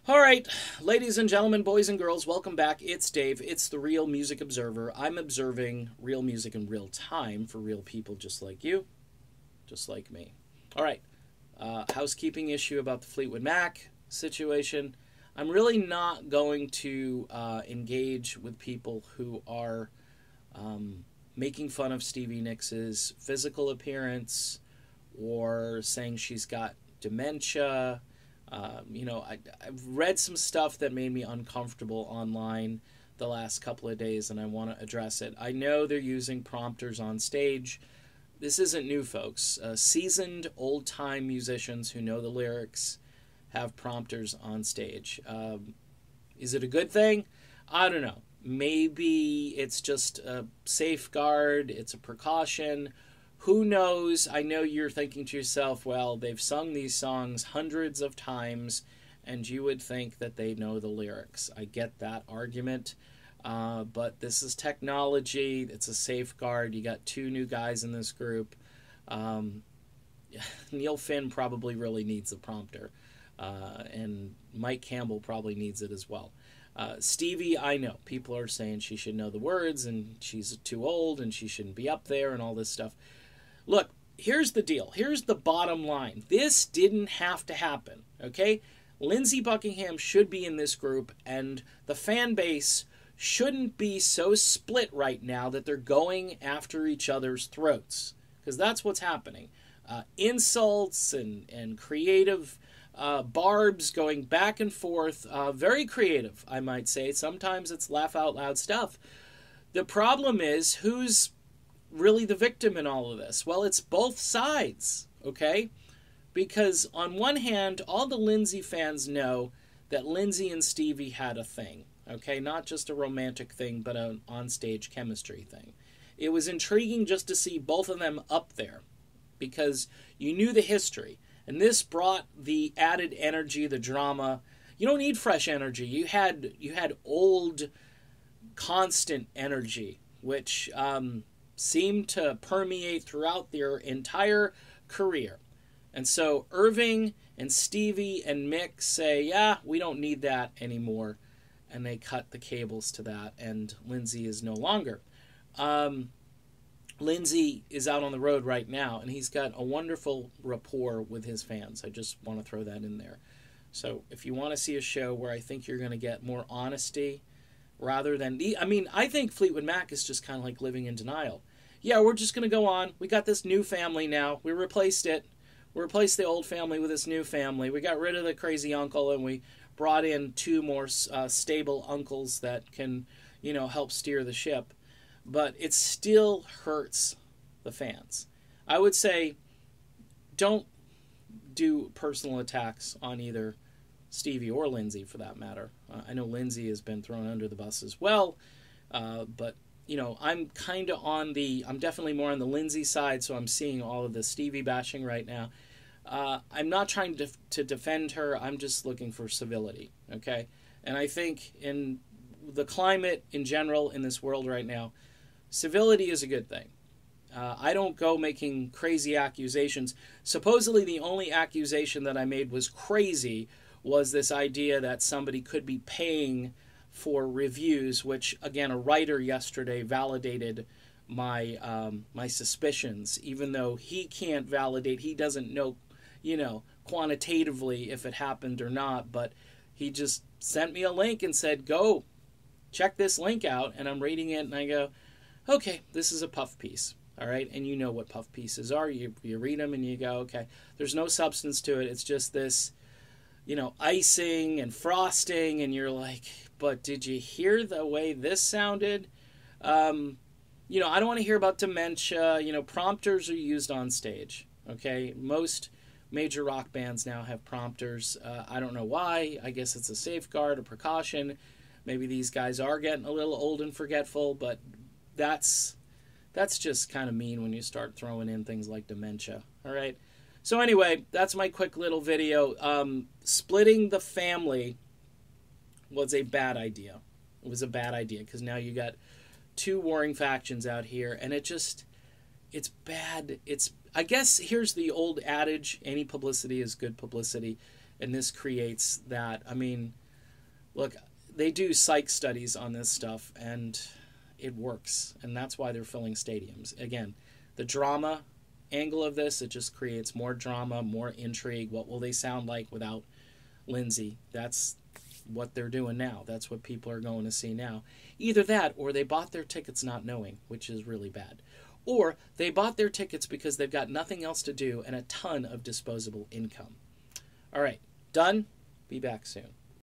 All right, ladies and gentlemen, boys and girls, welcome back. It's Dave. It's the Real Music Observer. I'm observing real music in real time for real people just like you, just like me. All right, housekeeping issue about the Fleetwood Mac situation. I'm really not going to engage with people who are making fun of Stevie Nicks' physical appearance or saying she's got dementia. I've read some stuff that made me uncomfortable online the last couple of days, and I want to address it. I know they're using prompters on stage. This isn't new, folks. Seasoned, old-time musicians who know the lyrics have prompters on stage. Is it a good thing? I don't know. Maybe it's just a safeguard, it's a precaution. Who knows? I know you're thinking to yourself, well, they've sung these songs hundreds of times, and you would think that they know the lyrics. I get that argument, but this is technology. It's a safeguard. You got two new guys in this group. Neil Finn probably really needs a prompter, and Mike Campbell probably needs it as well. Stevie, I know. People are saying she should know the words, and she's too old, and she shouldn't be up there, and all this stuff. Look, here's the deal. Here's the bottom line. This didn't have to happen, okay? Lindsey Buckingham should be in this group, and the fan base shouldn't be so split right now that they're going after each other's throats, because that's what's happening. Insults and creative barbs going back and forth. Very creative, I might say. Sometimes it's laugh-out-loud stuff. The problem is, who's really the victim in all of this? Well, it's both sides, okay? Because on one hand, all the Lindsey fans know that Lindsey and Stevie had a thing, okay? Not just a romantic thing, but an on-stage chemistry thing. It was intriguing just to see both of them up there because you knew the history. And this brought the added energy, the drama. You don't need fresh energy. You had old, constant energy, which seemed to permeate throughout their entire career. And so Irving and Stevie and Mick say, yeah, we don't need that anymore. And they cut the cables to that, and Lindsey is no longer. Lindsey is out on the road right now, and he's got a wonderful rapport with his fans. I just want to throw that in there. So if you want to see a show where I think you're going to get more honesty rather than... I think Fleetwood Mac is just kind of like living in denial. Yeah, we're just going to go on. We got this new family now. We replaced it. We replaced the old family with this new family. We got rid of the crazy uncle, and we brought in two more stable uncles that can, help steer the ship. But it still hurts the fans. I would say don't do personal attacks on either Stevie or Lindsey, for that matter. I know Lindsey has been thrown under the bus as well, but... I'm kind of I'm definitely more on the Lindsey side, so I'm seeing all of the Stevie bashing right now. I'm not trying to defend her. I'm just looking for civility, okay? And I think in the climate in general in this world right now, civility is a good thing. I don't go making crazy accusations. Supposedly the only accusation that I made was crazy was this idea that somebody could be paying for reviews, which again a writer yesterday validated my my suspicions, even though he can't validate, he doesn't know quantitatively if it happened or not, but he just sent me a link and said, go check this link out, and I'm reading it and I go, okay, this is a puff piece. All right, and you know what puff pieces are. You read them and you go, okay, there's no substance to it. It's just this icing and frosting, and you're like, but did you hear the way this sounded? I don't want to hear about dementia. Prompters are used on stage, okay? Most major rock bands now have prompters. I don't know why. I guess it's a safeguard, a precaution. Maybe these guys are getting a little old and forgetful, but that's just kind of mean when you start throwing in things like dementia, all right? So anyway, that's my quick little video. Splitting the family was a bad idea. It was a bad idea because now you got two warring factions out here, and it's bad. I guess here's the old adage, any publicity is good publicity. And this creates that. I mean, look, they do psych studies on this stuff, and it works. And that's why they're filling stadiums. Again, the drama angle of this, it just creates more drama, more intrigue. What will they sound like without Lindsay? That's what they're doing now. That's what people are going to see now. Either that, or they bought their tickets not knowing, which is really bad. Or they bought their tickets because they've got nothing else to do and a ton of disposable income. All right, done. Be back soon.